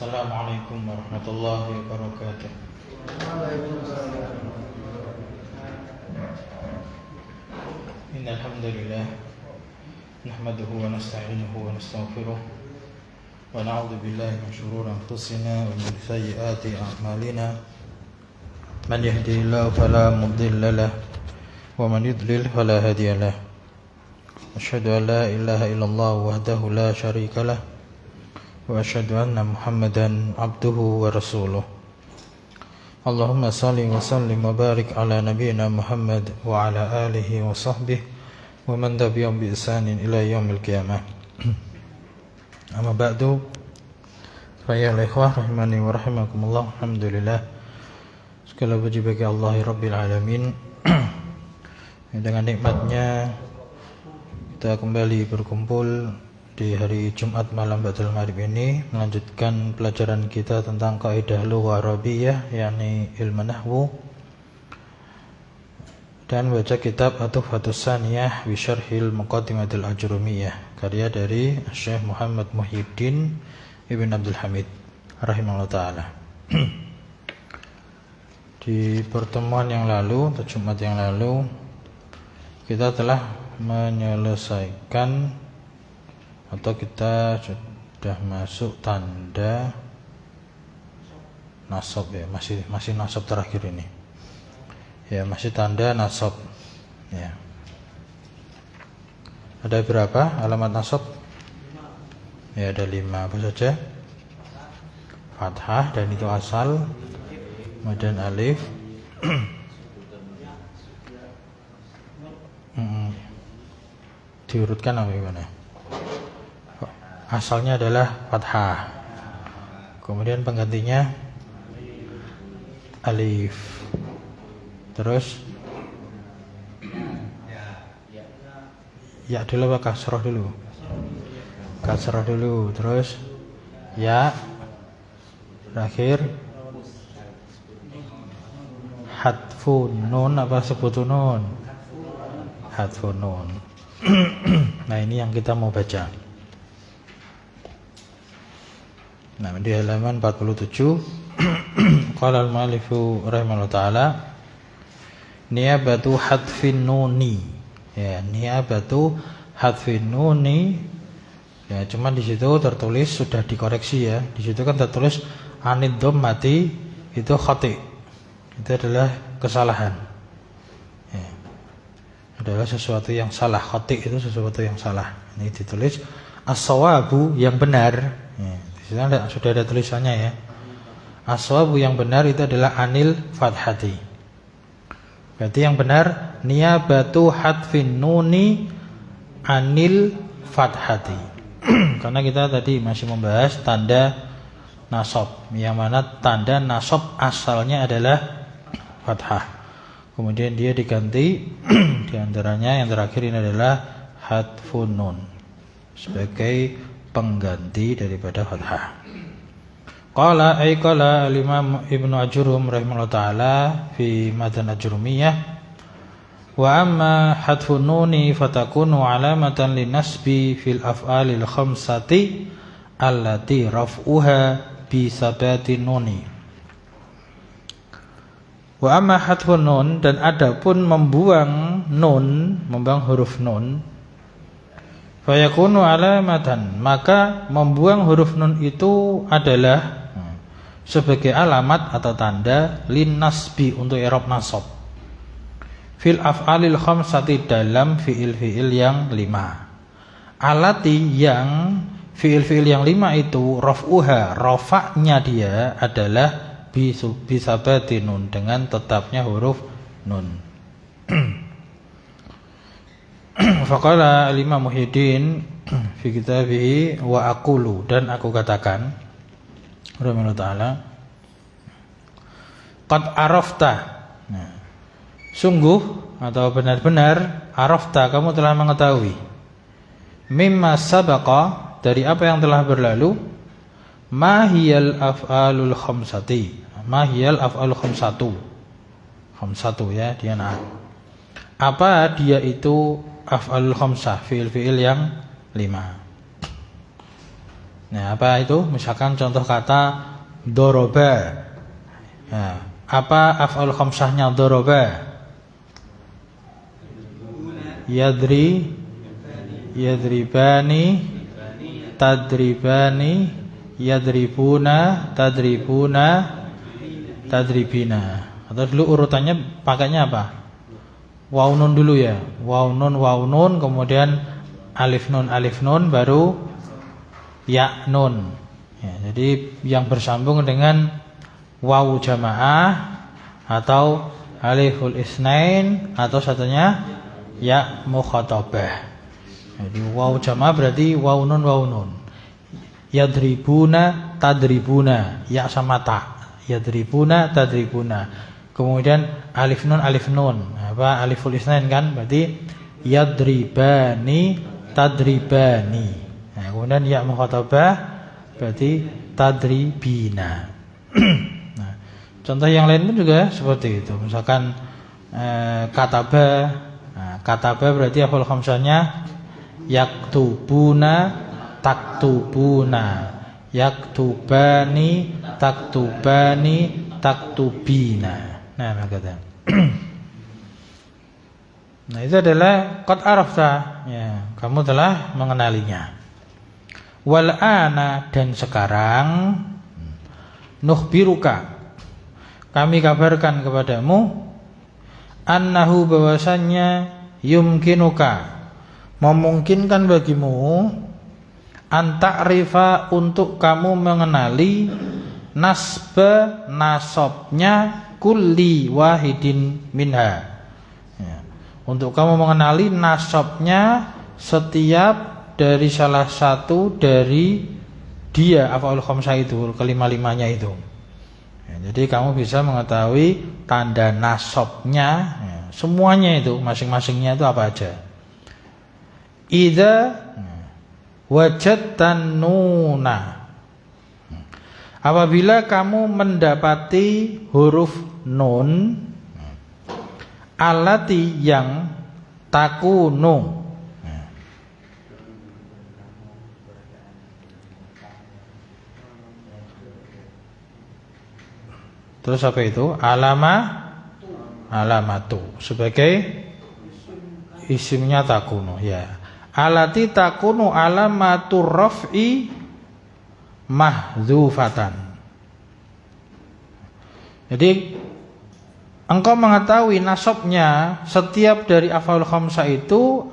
Assalamualaikum warahmatullahi wabarakatuh. Innal hamdalillah nahmaduhu wa nasta'inuhu wa nastaghfiruh wa na'udzu billahi min shururi anfusina wa min sayyiati a'malina. Man yahdihillahu fala mudilla lahu wa man yudlil fala hadiya lahu. Asyhadu an la ilaha illallah wahdahu la syarika lahu wa asyhadu anna Muhammadan abduhu wa rasuluh. Allahumma salli wa sallim wa barik ala nabiyyina Muhammad wa ala alihi wa sahbihi wa man tabi'ahum bi ihsanin ila yaumil qiyamah. Amma ba'du, fa ya ikhwah rahimani wa rahimakumullah. Alhamdulillah, segala puji bagi Allah Rabbil Alamin. Dengan nikmatnya kita kembali berkumpul di hari Jumat malam ba'dal maghrib ini, melanjutkan pelajaran kita tentang kaidah lughah Arabiyyah, yakni ilmu nahwu, dan baca kitab At-Tuhfatus Tsaniyah bi Syarhil Muqaddimatil Ajrumiyah, karya dari Syekh Muhammad Muhyiddin Ibn Abdul Hamid rahimahullah ta'ala. Di pertemuan yang lalu, atau Jumat yang lalu, kita telah menyelesaikan atau kita sudah masuk tanda nasab ya, masih nasab terakhir ini. Ya, masih tanda nasab. Ya. Ada berapa alamat nasab? Ya, ada 5. Apa saja? Fathah, dan itu asal. Kemudian alif. Diurutkan apa gimana? Asalnya adalah fathah, kemudian penggantinya alif, terus ya dulu apa kasroh dulu? Kasroh dulu, terus ya, terakhir hadfun nun apa sebutun nun? Hadfun nun. Nah, ini yang kita mau baca. Nah, di halaman 47 qala al-mu'allifu rahimahullah ta'ala niyabatu hadfin nuni. Ya, niyabatu hadfin nuni. Ya, cuma di situ tertulis, sudah dikoreksi ya. Di situ kan tertulis anid dhammati, itu khati'. Itu adalah kesalahan. Ya. Adalah sesuatu yang salah. Khati' itu sesuatu yang salah. Ini ditulis as-shawabu, yang benar. Ya. Sudah ada tulisannya ya. As-shawabu, yang benar itu adalah anil fathati. Berarti yang benar niyabatu hadfin nuni anil fathati. Karena kita tadi masih membahas tanda nasab, yang mana tanda nasab asalnya adalah fathah. Kemudian dia diganti di antaranya yang terakhir ini adalah hadfun nun sebagai pengganti daripada fathah. Qala al-Imam Ibnu Ajrum rahimahullah ta'ala fi Matan Ajrumiyah, wa amma hadfun nuni fatakunu alamatan linasbi fil af'alil khamsati allati raf'uha bi sabatin nuni. Wa amma hadfun nun, dan adapun membuang nun, membuang huruf nun, fayakunu alamatan, maka membuang huruf nun itu adalah sebagai alamat atau tanda lin nasbi, untuk i'rab nasab, fil af'alil khamsati, dalam fiil-fiil yang 5. Alati, yang fiil-fiil yang 5 itu raf'uha, rafa'nya dia adalah bisabati nun, dengan tetapnya huruf nun. Faqala al-Imam Muhyiddin fi kitabihi wa aqulu, dan aku katakan rahimahullah ta'ala, qad arafta, nah, sungguh atau benar-benar, arafta, kamu telah mengetahui, mimma sabaqa, dari apa yang telah berlalu, mahiyal af'alul khamsati, mahiyal af'alul khamsatu ya, dia nah, apa dia itu af'alul khamsah, fiil-fiil yang 5. Nah, apa itu? Misalkan contoh kata doroba. Nah, apa af'al khamsahnya doroba? Yadri, yadribani, tadribani, yadribuna, tadribuna, tadribina. Atau dulu urutannya pakainya apa? Waw nun dulu ya. Waw nun, kemudian alif nun, baru ya nun. Ya, jadi yang bersambung dengan waw jamaah atau aliful isnain atau satunya ya mukhatabah. Jadi waw jamaah berarti waw nun. Yadribuna, tadribuna, ya sama ta. Yadribuna, tadribuna. Kemudian alif nun. Apa aliful isnain kan? Berarti yadribani, tadribani. Nah, kemudian ya mukhatabah berarti tadribina. Nah, contoh yang lain pun juga seperti itu. Misalkan kataba. Nah, kataba berarti af'al khamsahnya yaktubuna, taktubuna, yaktubani, taktubani, taktubina. Nah, kata. Nah, itu adalah qad arafta, ya, kamu telah mengenalinya. Wal ana, dan sekarang nukhbiruka, kami kabarkan kepadamu, annahu, bahwasannya yumkinuka, memungkinkan bagimu, anta'rifa, untuk kamu mengenali nasba, nasabnya kulli wahidin minha, ya, untuk kamu mengenali nasabnya setiap dari salah satu dari dia af'al khamsah itu, kelima-limanya itu. Ya, jadi kamu bisa mengetahui tanda nasabnya, ya, semuanya itu, masing-masingnya itu apa aja. Idza wajadtan nuna, apabila kamu mendapati huruf nun, alati, yang takunu, terus apa itu? Alamatu sebagai isimnya takunu, ya. Alati takunu alamatu raf'i mahdzufatan. Jadi engkau mengetahui nasabnya setiap dari af'al khamsah itu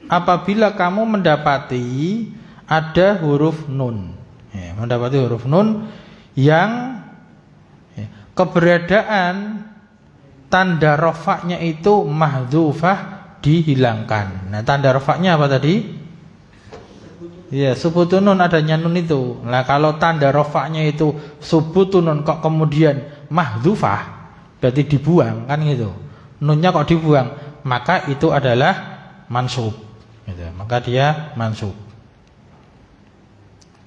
apabila kamu mendapati ada huruf nun, ya, mendapati huruf nun yang keberadaan tanda rofaknya itu mahdzufah, dihilangkan. Nah, tanda rofaknya apa tadi? Ya, subutun nun, adanya nun itu. Nah, kalau tanda rofaknya itu subutun nun kok kemudian mahdzufah, berarti dibuang, kan gitu. Nunnya kok dibuang, maka itu adalah mansub, gitu. Maka dia mansub.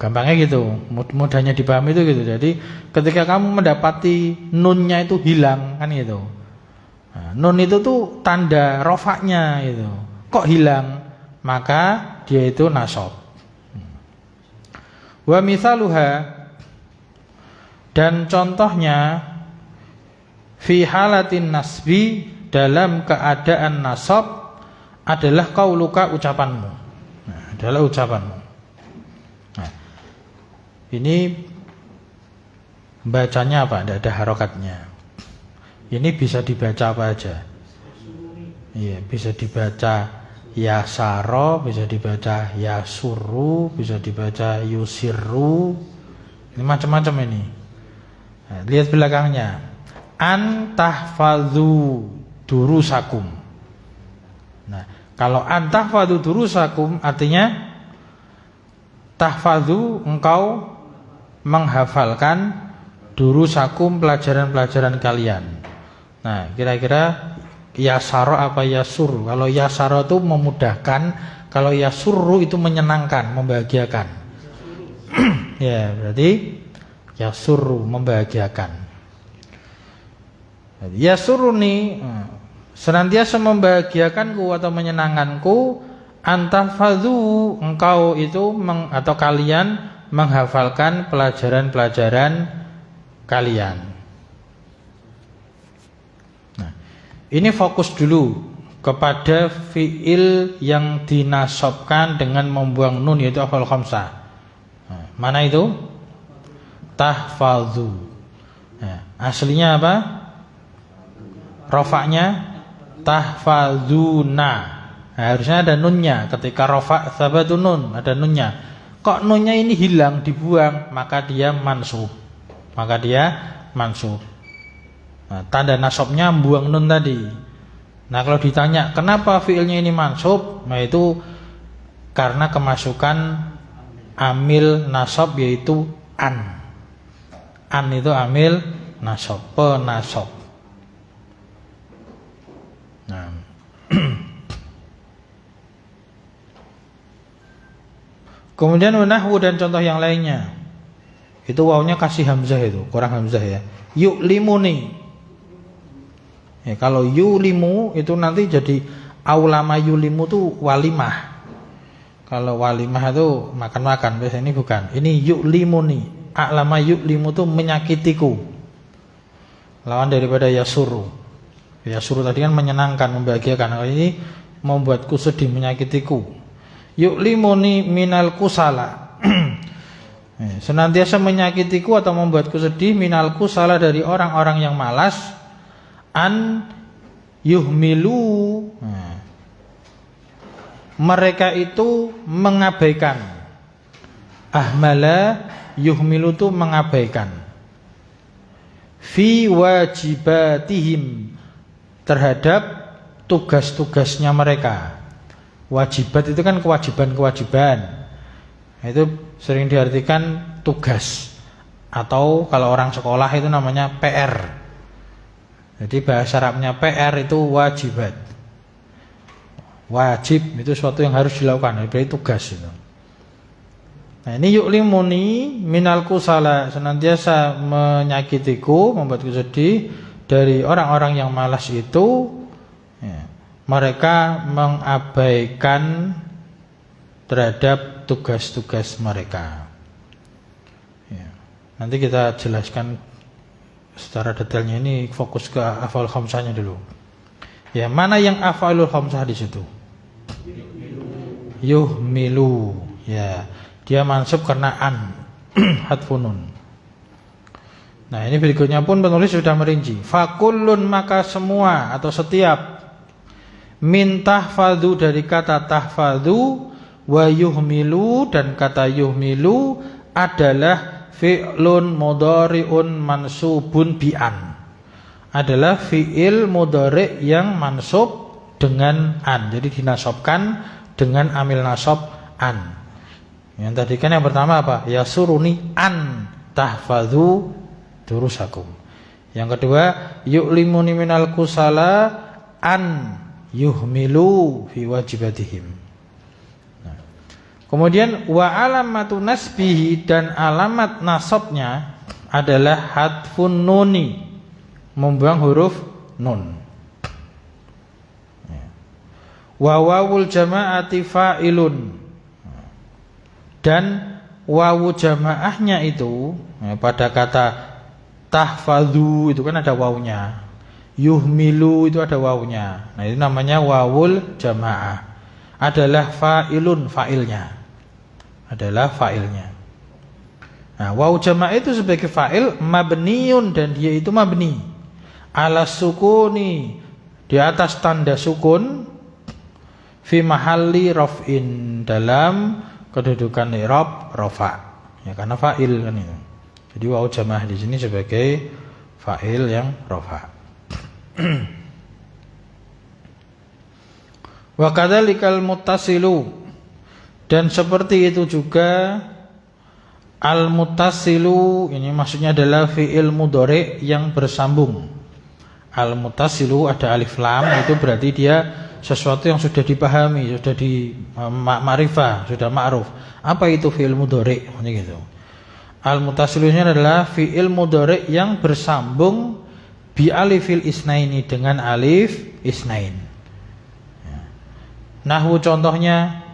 Gampangnya gitu, mudahnya dipahami itu gitu. Jadi ketika kamu mendapati nunnya itu hilang, kan gitu. Nah, nun itu tuh tanda rofaknya itu. Kok hilang? Maka dia itu nasab. Wa mithaluha, dan contohnya fi halatin nasbi, dalam keadaan nasab, adalah qauluka, ucapanmu. Nah, adalah ucapanmu. Nah, ini bacanya apa? Tidak ada harokatnya. Ini bisa dibaca apa aja? Iya, bisa dibaca yasaro, bisa dibaca yasuru, bisa dibaca yusiru. Ini macam-macam ini. Nah, lihat belakangnya. An tahfadzu durusakum. Nah, kalau an tahfadzu durusakum artinya tahfadzu, engkau menghafalkan, durusakum, pelajaran-pelajaran kalian. Nah, kira-kira yasaro apa yasur? Kalau yasaro itu memudahkan, kalau yasuru itu menyenangkan, membahagiakan. Ya, berarti yasuru, membahagiakan. Yasuruni, senantiasa membahagiakanku atau menyenangkanku, antahfadzu, engkau itu atau kalian menghafalkan pelajaran-pelajaran kalian. Nah, ini fokus dulu kepada fiil yang dinasobkan dengan membuang nun, yaitu af'al khamsah. Nah, mana itu? Tahfadzu. Nah, aslinya apa? Rofaknya tahfadzuna. Nah, harusnya ada nunnya. Ketika rofa sabatun nun, ada nunnya. Kok nunnya ini hilang, dibuang, maka dia mansub. Nah, tanda nasabnya buang nun tadi. Nah, kalau ditanya kenapa fiilnya ini mansub, nah itu karena kemasukan amil nasab, yaitu an. An itu amil nasab, penasab. Nah. Kemudian nahwu dan contoh yang lainnya. Itu wawunya kasih hamzah, itu kurang hamzah ya. Yu'limuni. Ya, kalau yulimu itu nanti jadi aulama yulimu tuh walimah. Kalau walimah itu makan-makan, biasanya ini bukan. Ini yu'limuni. A'lama yu'limu tuh menyakitiku. Lawan daripada yasuru. Yasuru tadi kan menyenangkan, membahagiakan. Kalau ini membuatku sedih, menyakitiku. Yu'limuni minal kusala. Senantiasa menyakitiku atau membuatku sedih minal kusala, dari orang-orang yang malas. An yuhmilu, mereka itu mengabaikan. Ahmala yuhmilu itu mengabaikan. Fi wajibatihim, terhadap tugas-tugasnya mereka. Wajibat itu kan kewajiban-kewajiban. Itu sering diartikan tugas, atau kalau orang sekolah itu namanya PR. Jadi bahasa Arabnya PR itu wajibat. Wajib itu sesuatu yang harus dilakukan, berarti tugas itu. Nah, ini yu'limuni minal kusala, senantiasa menyakitiku, membuatku sedih dari orang-orang yang malas itu, ya, mereka mengabaikan terhadap tugas-tugas mereka. Ya, nanti kita jelaskan secara detailnya, ini fokus ke af'al khamsahnya dulu. Ya, mana yang af'alul khamsah di situ? Yuhmilu. Ya, dia mansub karena an. Hadfun nun. Nah, ini berikutnya pun penulis sudah merinci. Fakullun, maka semua atau setiap, min tahfadzu, dari kata tahfadzu, wa yuhmilu, dan kata yuhmilu adalah fi'lun mudhari'un mansubun bi'an, adalah fi'il mudhari' yang mansub dengan an. Jadi dinasabkan dengan amil nasab an. Yang tadi kan yang pertama apa? Yasuruni an tahfadzu durusakum. Yang kedua, yu'limuni minal kusala an yuhmilu fi wajibatihim. Kemudian wa alamatu nasbihi, dan alamat nasabnya adalah hadfun nuni, membuang huruf nun. Wa wawul jama'ati fa'ilun, dan wawu jamaahnya itu pada kata tahfadzu itu kan ada wawunya, yuhmilu itu ada wawunya. Nah, itu namanya wawul jamaah, adalah fa'ilun, fa'ilnya. Adalah fa'ilnya. Nah, wawu jama' itu sebagai fa'il mabniun, dan dia itu mabni ala sukuni, di atas tanda sukun, fi mahalli raf'in, dalam kedudukan i'rab rafa. Ya, karena fa'il kan itu. Jadi wawu jama' di sini sebagai fa'il yang rafa. Wa kadzalikal muttasilu, dan seperti itu juga al-muttasilu, ini maksudnya adalah fi'il mudhari' yang bersambung. Al-muttasilu ada alif lam, itu berarti dia sesuatu yang sudah dipahami, sudah di ma'rifah, sudah ma'ruf. Apa itu fi'il mudhari'? Gitu. Al-muttasilunya adalah fi'il mudhari' yang bersambung bi alifil isnaini, dengan alif isnain. Nahwu contohnya,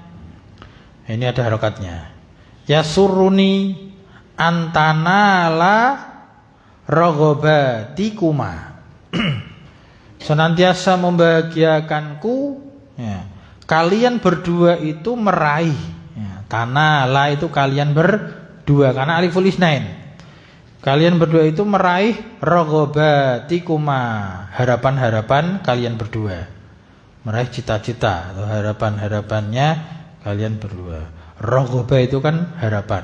ini ada harokatnya. yasuruni antanala raghabatikuma. Senantiasa membahagiakanku ya, kalian berdua itu meraih ya, tanala itu kalian berdua karena aliful isnain. Kalian berdua itu meraih raghabatikuma, harapan-harapan kalian berdua. Meraih cita-cita atau harapan-harapannya kalian berdua. Raghabah itu kan harapan.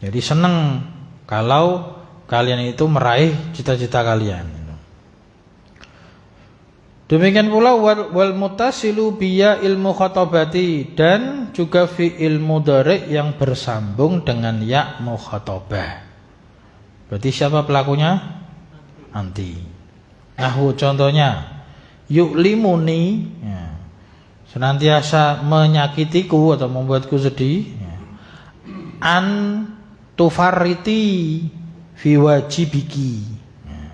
Jadi senang kalau kalian itu meraih cita-cita kalian. Demikian pula wal mutasilu biya ilmu khotabati, dan juga fi'il mudhari yang bersambung dengan ya mukhatabah. Berarti siapa pelakunya? Anti. Nahu contohnya yu'limuni ya, senantiasa menyakitiku atau membuatku sedih ya. An tufarriti fi wajibiki ya.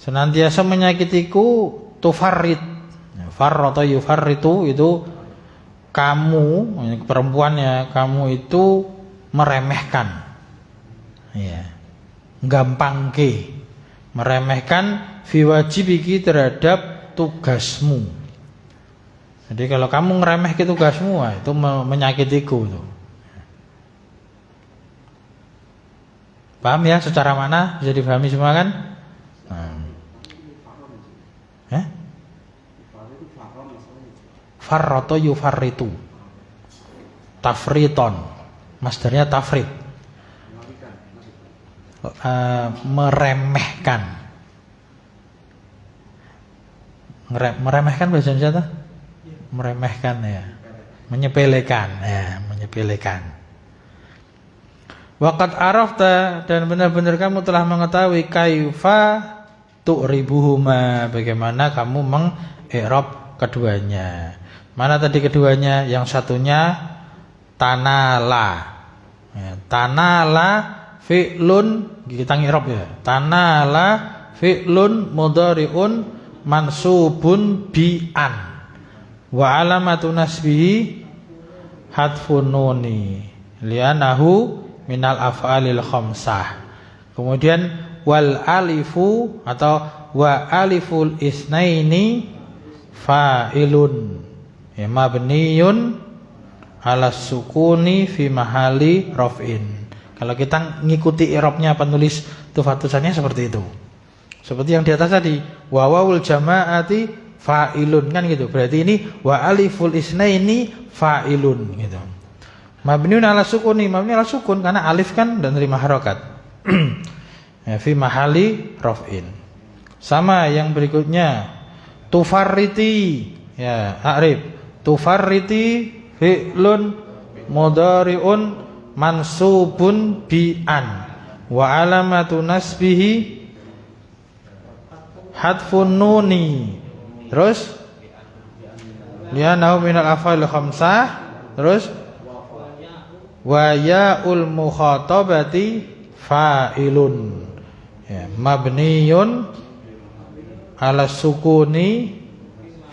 Senantiasa menyakitiku tufarrit ya, farrata yufarritu itu kamu perempuan ya, kamu itu meremehkan ya, gampangke meremehkan fi wajibiki terhadap tugasmu. Jadi kalau kamu ngeremehke tugasmu itu menyakitiku tuh. Paham ya secara mana? Bisa dipahami semua kan? Farroto yufarritu tafriton, masdarnya tafrit, meremehkan. Meremehkan bahasa Indonesia tuh? Meremehkan ya, menyepelekan ya, menyepelekan. Waqad arafta, dan benar-benar kamu telah mengetahui kaifa tu'ribuhuma, bagaimana kamu mengi'rab keduanya. Mana tadi keduanya? Yang satunya tanala ya, tanala fi'lun, kita ngi'rab ya, tanala fi'lun mudhari'un mansubun bi'an wa alamatu nasbihi hadfun nuni li'anahu minal af'alil khamsah. Kemudian wal alifu atau wa aliful isnaini fa'ilun ya, mabniyun ala sukuni fi mahali raf'in. Kalau kita ngikuti i'rabnya penulis tufatusannya seperti itu. Seperti yang di atas tadi, wa wawul jama'ati fa'ilun kan gitu. Berarti ini wa aliful isnaini fa'ilun gitu. Mabniun ala sukuni, mabni ala sukun karena alif kan dan terima harokat. Ya, fi mahali raf'in. Sama yang berikutnya, tufarriti ya, a'rib. Tufarriti fi'lun mudhari'un mansubun bi'an wa alamatu nasbihi hadfun nuni. Terus li'annahu minal af'alil khamsah. Terus wa ya'ul mukhatabati fa'ilun ya, mabniyun ala sukuni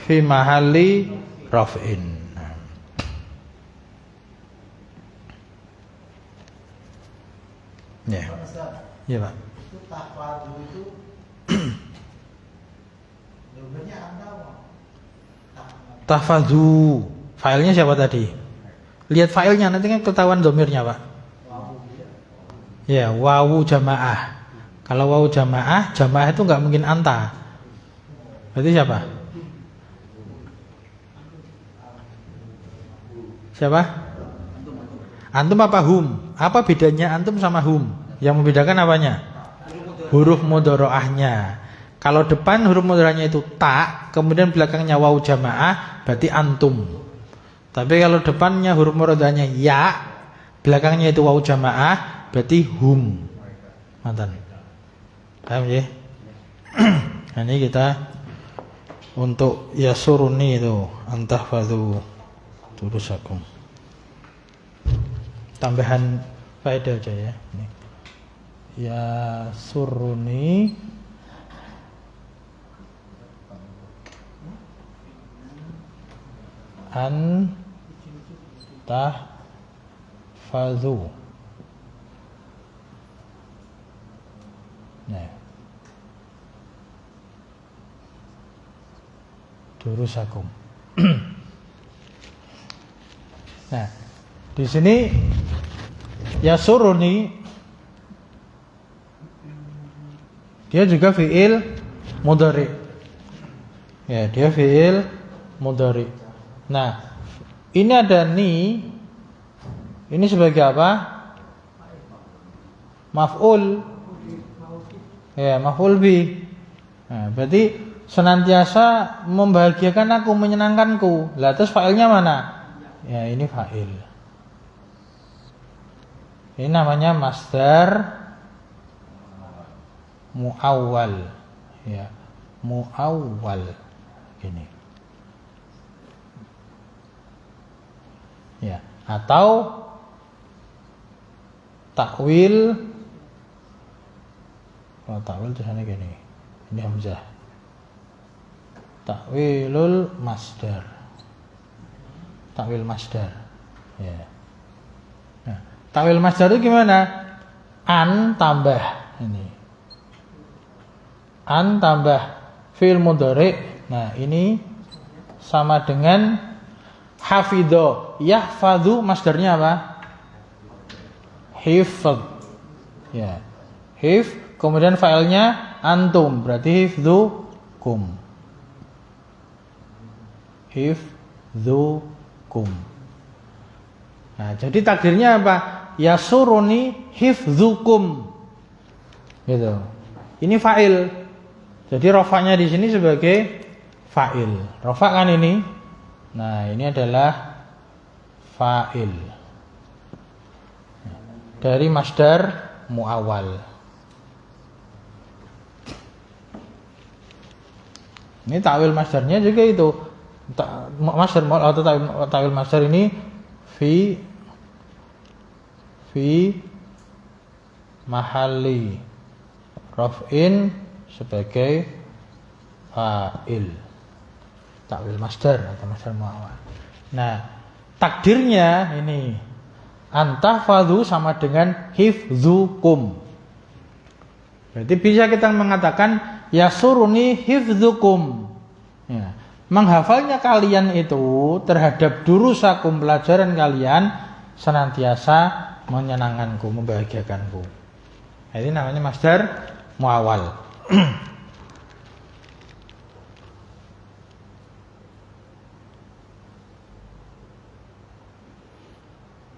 fi mahalli raf'in. Ya. Ya, Pak. Itu tafadu itu jawabannya Anda apa? Tafadu. Filenya siapa tadi? Lihat filenya nanti kan ketahuan domirnya, Pak. Ya, wawu jamaah. Kalau wawu jamaah, jamaah itu nggak mungkin anta. Berarti siapa? Siapa? Antum apa hum? Apa bedanya antum sama hum? Yang membedakan apanya? Huruf mudharaahnya. Kalau depan huruf mudharaahnya itu ta, kemudian belakangnya wawu jamaah, berarti antum. Tapi kalau depannya huruf mudharaahnya ya, belakangnya itu wawu jamaah, berarti hum. Mantan. Paham ya? Nah, ini kita untuk yasuruni itu antahfadhu turusakum. Tambahan faedah aja ya. Ini. Yasuruni an tahfadhu. Nah, durusakum. Nah, di sini yasuruni dia juga fiil mudhari. Ya, dia fiil mudhari. Nah, ini ada ni. Ini sebagai apa? Maf'ul. Ya, maf'ul bi. Nah, berarti senantiasa membahagiakan aku, menyenangkanku. Lah terus fa'ilnya mana? Ya, ini fa'il. Ini namanya masdar muawwal. Ya, muawwal. Gini. Ya, atau takwil. Oh, takwil tulisannya gini. Ini hamzah. Takwilul masdar. Takwil masdar. Ya. Nah, takwil masdar itu gimana? An tambah ini. An tambah fi'il mudhari. Nah, ini sama dengan hafidho. Yahfadhu masdarnya apa? Hifdh. Ya. Hifdh. Kemudian failnya antum, berarti hifdzukum. Hifdzukum. Nah, jadi takdirnya apa? Yasuruni hifdzukum. Gitu. Ini fa'il. Jadi rofaknya di sini sebagai fa'il. Rofak kan ini. Nah, ini adalah fa'il. Dari masdar muawwal. Ini takwil masdarnya juga itu. Masdar atau takwil masdar ini fi mahalli raf'in sebagai fa'il. Takwil masdar atau masdar muawwal. Nah, takdirnya ini antahfadhu sama dengan hifdzukum. Berarti bisa kita mengatakan yasuruni hifdzukum. Ya. Menghafalnya kalian itu terhadap durusakum, pelajaran kalian, senantiasa menyenangkanku, membahagiakanku. Nah, ini namanya masdar muawwal.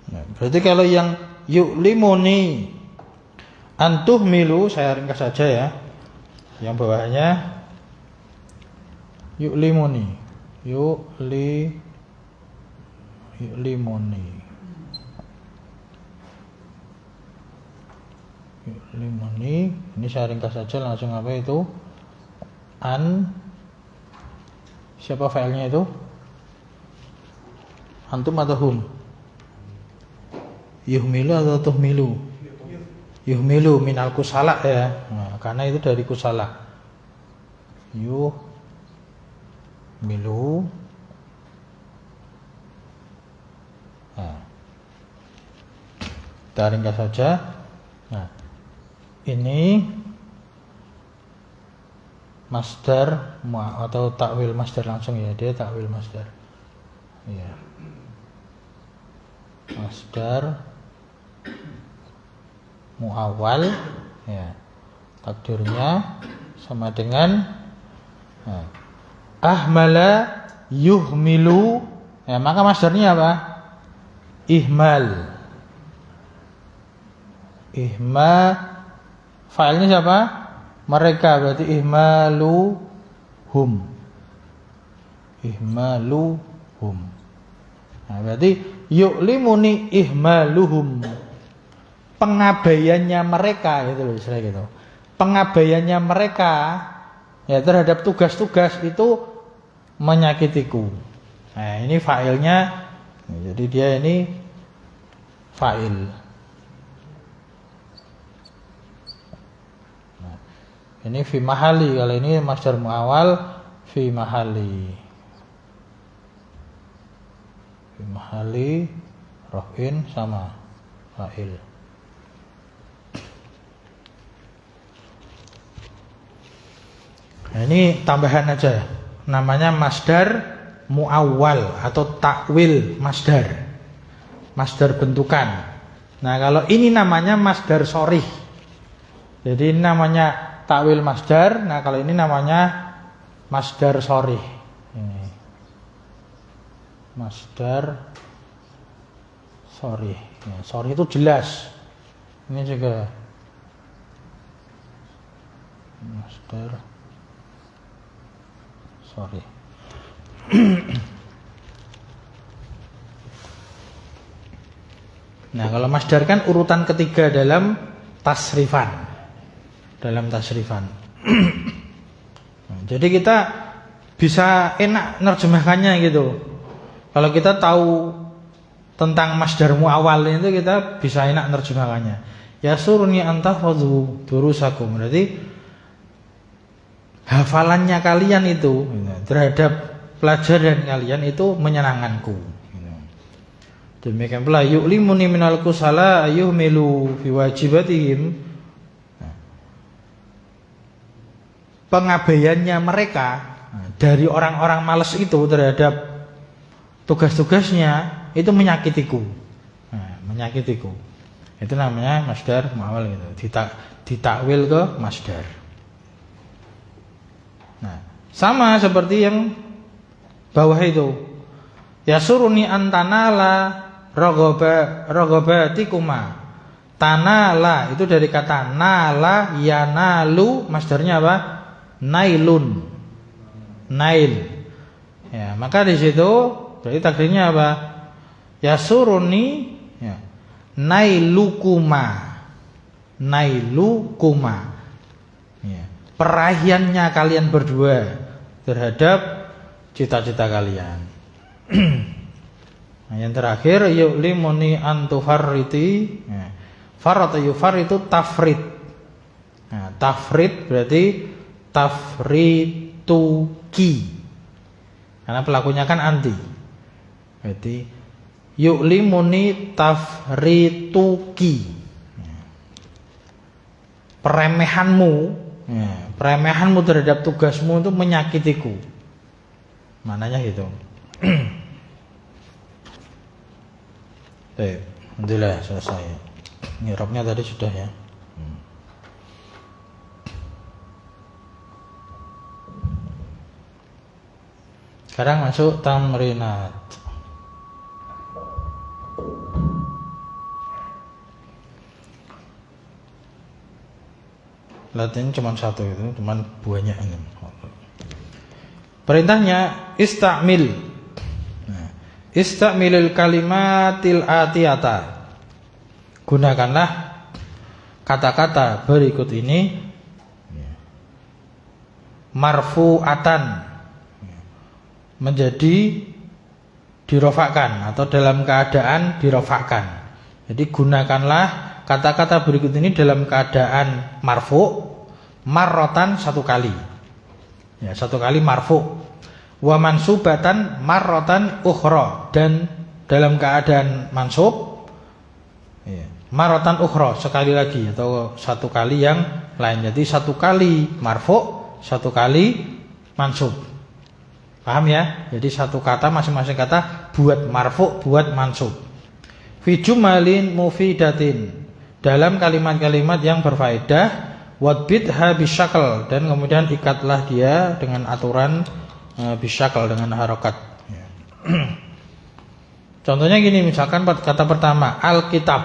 Nah, berarti kalau yang yu'limuni antuh milu, saya ringkas saja ya. Yang bawahnya yu'limuni. Yu'limuni. Ini saya ringkas saja langsung apa itu? An. Siapa filenya itu? Antum atau hum? Yuhmilu atau tuhmilu? Yuhmilu minal kusala ya. Nah, karena itu dari kusala. Yuhmilu. Nah, kita ringkas saja. Nah, ini masdar atau takwil masdar langsung ya, dia takwil masdar. Ya. Masdar muawwal ya. Takdirnya sama dengan ahmala yuhmilu ya, maka masdarnya apa? Ihmal. Failnya siapa? Mereka, berarti ihmaluhum. Nah, berarti yu'limuni ihmaluhum. Pengabaiannya mereka gitu loh, istilah gitu. Pengabaiannya mereka ya terhadap tugas-tugas itu menyakitiku. Nah, ini failnya. Jadi dia ini fa'il. Nah, ini fi mahali, kalau ini masdar muawwal fi mahali. Fi mahali raf'in sama fa'il. Nah, ini tambahan aja. Namanya masdar muawwal atau takwil masdar. Masdar bentukan. Nah, kalau ini namanya masdar sharih. Jadi ini namanya takwil masdar. Nah, kalau ini namanya masdar sharih. Ini. Masdar sharih. Ya, sharih itu jelas. Ini juga masdar sharih. Nah, kalau masdar kan urutan ketiga dalam tasrifan. Dalam tasrifan. Nah, jadi kita bisa enak nerjemahkannya gitu. Kalau kita tahu tentang masdar muawwal itu kita bisa enak nerjemahkannya. Yasurni antahfadzu durusakum. Berarti hafalannya kalian itu terhadap pelajaran kalian itu menyenangkanku. Demikian pula yu'limuni minal kusala ayyuhmilu fi wajibatihim. Pengabaiannya mereka dari orang-orang malas itu terhadap tugas-tugasnya itu menyakitiku. Menyakitiku. Itu namanya masdar muawwal gitu. Ditakwil ke masdar. Nah, sama seperti yang bawah itu. Yasuruni antanala rogobatikuma. Tanala itu dari kata nala yanalu, masdarnya apa? Nailun. Nail. Ya, maka di situ berarti takdirnya apa? Yasuruni ya, nailukuma. Nailukuma. Ya, perahiannya kalian berdua terhadap cita-cita kalian. Nah, yang terakhir yu'limuni antufarriti. Ya. Farata yufar itu tafrid. Nah, tafrid berarti tafrituki. Karena pelakunya kan anti. Berarti yu'limuni tafrituki. Peremehanmu, ya, peremehanmu terhadap tugasmu itu menyakitiku. Mananya gitu. Baik, alhamdulillah selesai. Nyirapnya tadi sudah ya. Sekarang masuk tamrinat. Latihan cuma satu itu, cuma banyak ini. Perintahnya istamil. Nah, istamilil kalimatil atiyata. Gunakanlah kata-kata berikut ini marfu'atan, menjadi dirofakkan atau dalam keadaan dirofakkan. Jadi gunakanlah kata-kata berikut ini dalam keadaan marfu, marrotan satu kali. Ya, satu kali marfu. Wa mansubatan marrotan ukhra, dan dalam keadaan mansub ya, marrotan ukhra, sekali lagi atau satu kali yang lain. Jadi satu kali marfu, satu kali mansub. Paham ya? Jadi satu kata, masing-masing kata buat marfu, buat mansub. Fi jumalin mufidatin, dalam kalimat-kalimat yang berfaedah. Wadbitha bisyakal, dan kemudian ikatlah dia dengan aturan bisyakal, dengan harokat. Contohnya gini, misalkan kata pertama Alkitab.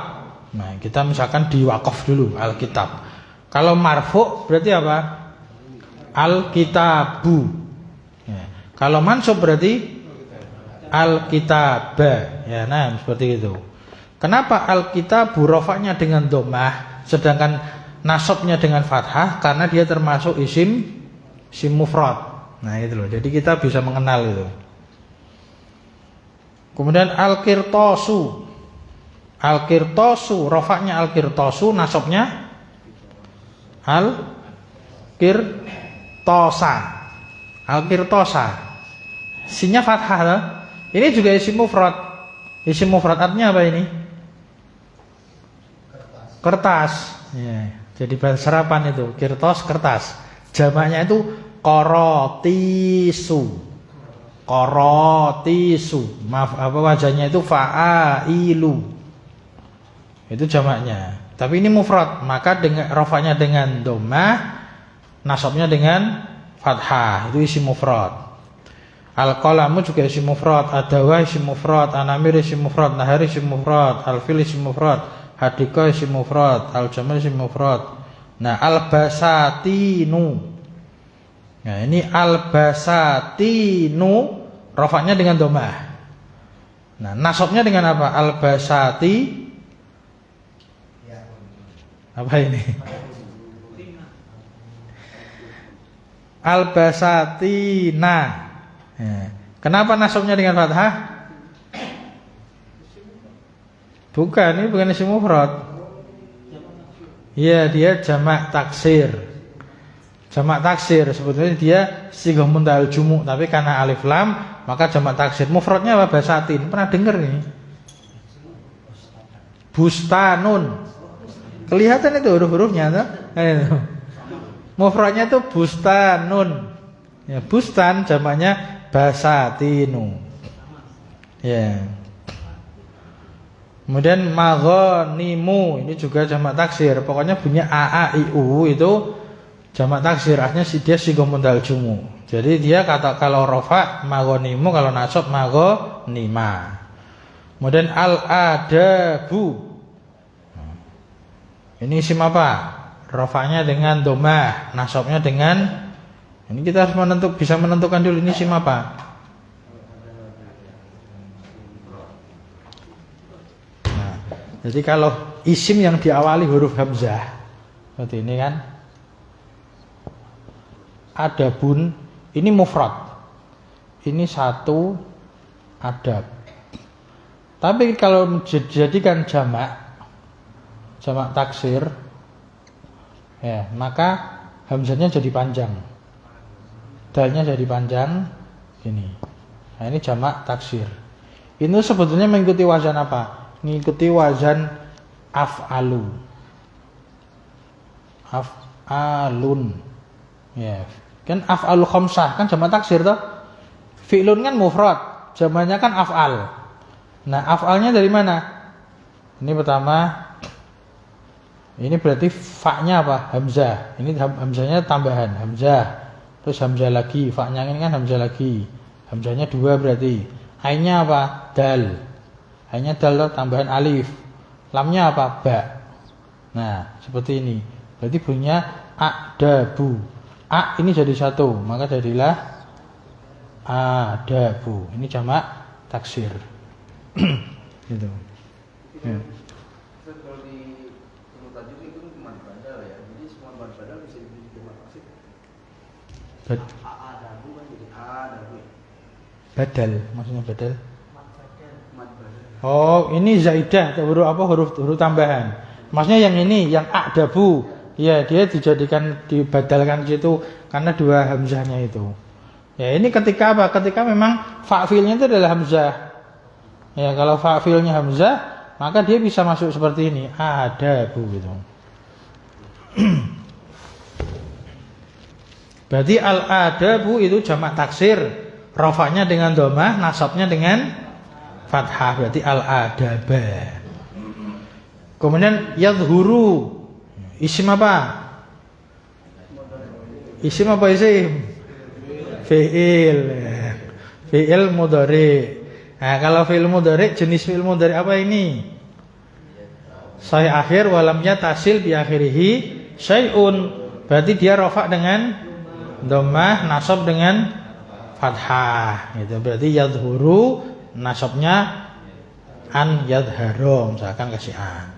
Nah, kita misalkan di wakaf dulu Alkitab. Kalau marfu berarti apa? Alkitabu. Ya. Kalau mansub berarti Alkitabah. Ya, nah seperti itu. Kenapa Alkitabu rofaknya dengan dhammah sedangkan nasabnya dengan fathah? Karena dia termasuk isim mufrad. Nah itu loh. Jadi kita bisa mengenal itu. Kemudian al-qirtasu. Al-qirtasu rofaknya al-qirtasu, nasabnya al-qirtasa. Al-qirtasa. Sinya fathah loh. Ini juga isim mufrad. Isim mufrad artinya apa ini? Kertas. Kertas. Ya, jadi bahan serapan itu, kirtos kertas. Jamaknya itu korotisu. Korotisu. Maaf, apa wajahnya itu fa'ailu. Itu jamaknya. Tapi ini mufrad, maka dengan rafanya dengan dhammah, nasabnya dengan fathah. Itu isim mufrad. Al-qalamu juga isim mufrad, adawa isim mufrad, anamir isim mufrad, nahar isim mufrad, al-fil isim mufrad, hadika isim mufrad, al-jamal isim mufrad. Nah, al-basatinu. Nah, ini al-basatinu rafa'nya dengan dhammah. Nah, nasabnya dengan apa? Al-basati. Ya. Apa ini? Al-basatina. Ya. Kenapa nasabnya dengan fathah? Bukan, ini bukan isim mufrad. Iya, dia jamak taksir. Jamak taksir sebetulnya dia sighah muntaal jumu, tapi karena alif lam maka jamak taksir. Mufradnya apa? Basatin. Pernah dengar ini? Bustanun. Kelihatan itu huruf-hurufnya tuh. Itu. Mufradnya itu bustanun. Ya, bustan jamaknya basatinu. Ya. Kemudian maghanimu, ini juga jamak taksir. Pokoknya bunyi a a i u itu jamak taksir. Artinya dia sighah muntaal jumu. Jadi dia kata kalau rafa maghanimu, kalau nasab maghanima. Kemudian al-adabu. Ini isim apa? Rafa'nya dengan dhammah, nasabnya dengan. Ini kita harus bisa menentukan dulu ini isim apa. Nah, jadi kalau isim yang diawali huruf hamzah seperti ini kan, adabun, ini mufrad. Ini satu adab. Tapi kalau dijadikan jamak taksir, ya, maka hamzahnya jadi panjang. Dalnya jadi panjang ini. Nah, ini jamak taksir. Ini sebetulnya mengikuti wazan apa? Mengikuti wazan af'alu. Af'alun. Ya. Kan af'alu khamsah kan jamak taksir toh? Fi'lun kan mufrad, jamaknya kan af'al. Nah, af'alnya dari mana? Ini pertama, ini berarti fa-nya apa? Hamzah. Ini hamzahnya tambahan, hamzah. Terus hamzah lagi, fa-nya ini kan hamzah lagi. Hamzahnya 2 berarti. Ainnya apa? Dal. Ainnya dal tambahan alif. Lamnya apa? Ba. Nah, seperti ini. Berarti bunyinya adabu. A ini jadi satu, maka jadilah adabu. Ini jamak taksir. Gitu. Ya. Kalau di ilmu tajuk itu mad badal ya. Jadi semua mad badal bisa dibikin jamak taksir. Adabu kan jadi adabu. Badal, maksudnya badal. Mad badal. Oh, ini zaidah, huruf apa? Huruf tambahan. Maksudnya yang ini, yang adabu. Ya, dia dibadalkan situ karena 2 hamzahnya itu. Ya, ini ketika apa? Ketika memang fa'filnya itu adalah hamzah. Ya, kalau fa'filnya hamzah, maka dia bisa masuk seperti ini, adabu gitu. Berarti al-adabu itu jamak taksir, rafa'nya dengan dhammah, nasabnya dengan fathah, berarti al-adaba. Kemudian yadhuru, isim apa? Isim apa isim? Fi'il. Fi'il mudhari. Nah, kalau fi'il mudhari, jenis fi'il mudhari apa ini? Sahih akhir walam yatasil bi akhirihi syai'un. Berarti dia rafa' dengan dhammah, nasab dengan fathah. Gitu. Berarti yadhuru, nasabnya an yadharu, misalkan kasih an.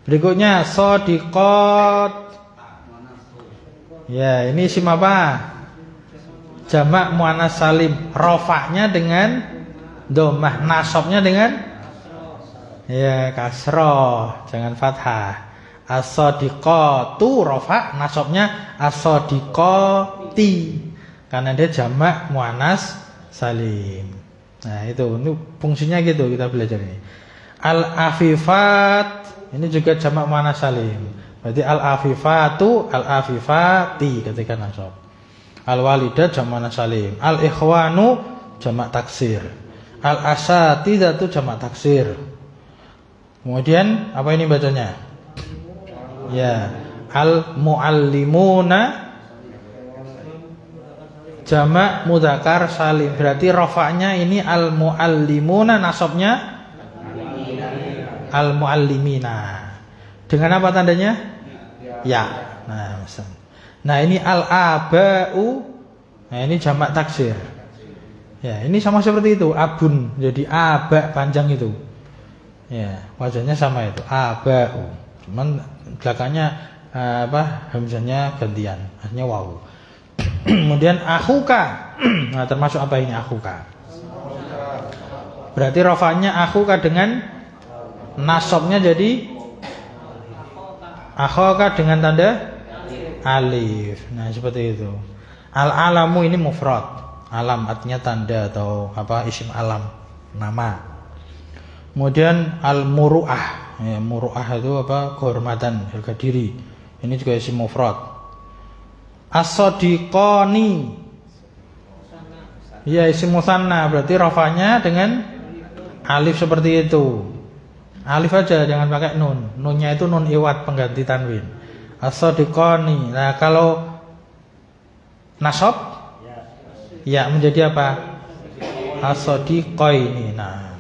Berikutnya shadiqat. Ya, ini isim apa? Jamak muannas salim. Rafa'nya dengan dhammah, nasabnya dengan ya kasroh, jangan fathah. As-shadiqatu rafa', nasabnya as-shadiqati. Karena dia jamak muannas salim. Nah, itu fungsinya gitu kita belajar ini. Al-afifat ini juga jamak muannats salim. Berarti al-afifatu, al-afifati ketika nasab. Al-walidat jamak muannats salim. Al-ikhwanu jamak taksir. Al-asatidatu jamak taksir. Kemudian apa ini bacanya? Ya, al-muallimuna jamak mudzakkar salim. Berarti rafa'nya ini al-muallimuna, nasabnya al-muallimina. Dengan apa tandanya? Ya. Nah, ini al-aba'u. Nah, ini jamak taksir. Ya, ini sama seperti itu, abun. Jadi aba panjang itu. Ya, wajahnya sama itu, aba'u. Cuman belakangnya hamzahnya gantian, artinya wawu. Kemudian akhuka. Nah, termasuk apa ini akhuka? Berarti rafa'nya akhuka dengan nasabnya jadi akhuka dengan tanda alif. Nah, seperti itu. Al-alamu ini mufrad. Alam artinya tanda atau isim alam, nama. Kemudian al-muru'ah. Ya, muru'ah itu kehormatan, harga diri. Ini juga isim mufrad. As-sadiqani. Iya, isim musanna, berarti rafanya dengan alif seperti itu. Alif aja, jangan pakai nun. Nunnya itu nun iwad pengganti tanwin. As-sadiqani. Nah, kalau nasab ya menjadi apa? As-sadiqaini. Nah,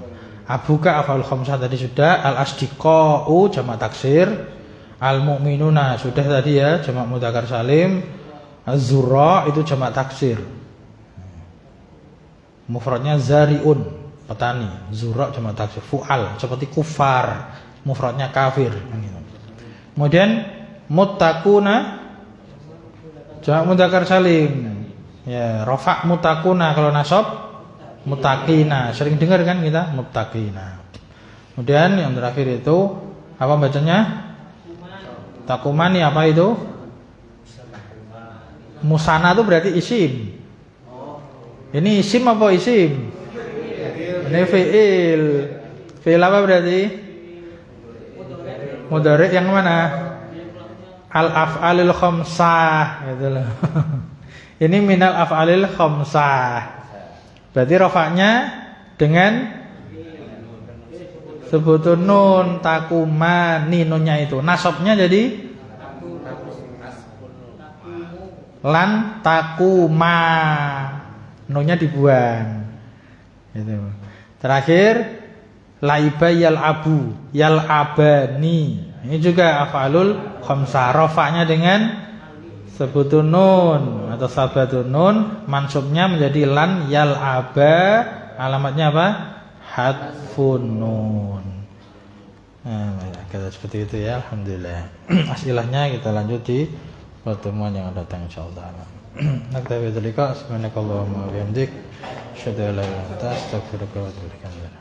abuka afal khamsah tadi sudah. Al-asdiqau jamak taksir. Al-mu'minuna sudah tadi ya, jamak mudzakkar salim. Az-zurra itu jamak taksir. Mufradnya zariun, petani. Zurra jamak taksir. Fu'al seperti kufar, mufradnya kafir. Kemudian muttaquna jamak mudzakkar salim. Ya, rafa' muttaquna, kalau nasab muttaqina. Sering dengar kan kita muttaqina. Kemudian yang terakhir itu apa bacanya? Takumani, apa itu? Musana itu berarti isim. Ini isim apa isim? Ini fi'il. Fi'il apa berarti? Mudhari' yang mana? Al-af'alil khamsah gitu loh. Ini minal af'alil khamsah. Berarti rafa'nya dengan sebutun nun, takumani, nunnya itu. Nasabnya jadi lan takuma, nunnya dibuang. Itu. Terakhir laiba yal abu, yal abani. Ini juga af'alul khamsah. Rafa'nya dengan sebutun nun atau sabatun nun, mansubnya menjadi lan yal aba, alamatnya apa? Hadfun nun. Nah, kata seperti itu ya, alhamdulillah. Asilahnya kita lanjut di pertemuan yang akan datang insyaallah. Naktabi dzalika subhanakallahumma wa bihamdik, asyhadu an la ilaha illa anta, astaghfiruka wa atubu ilaik.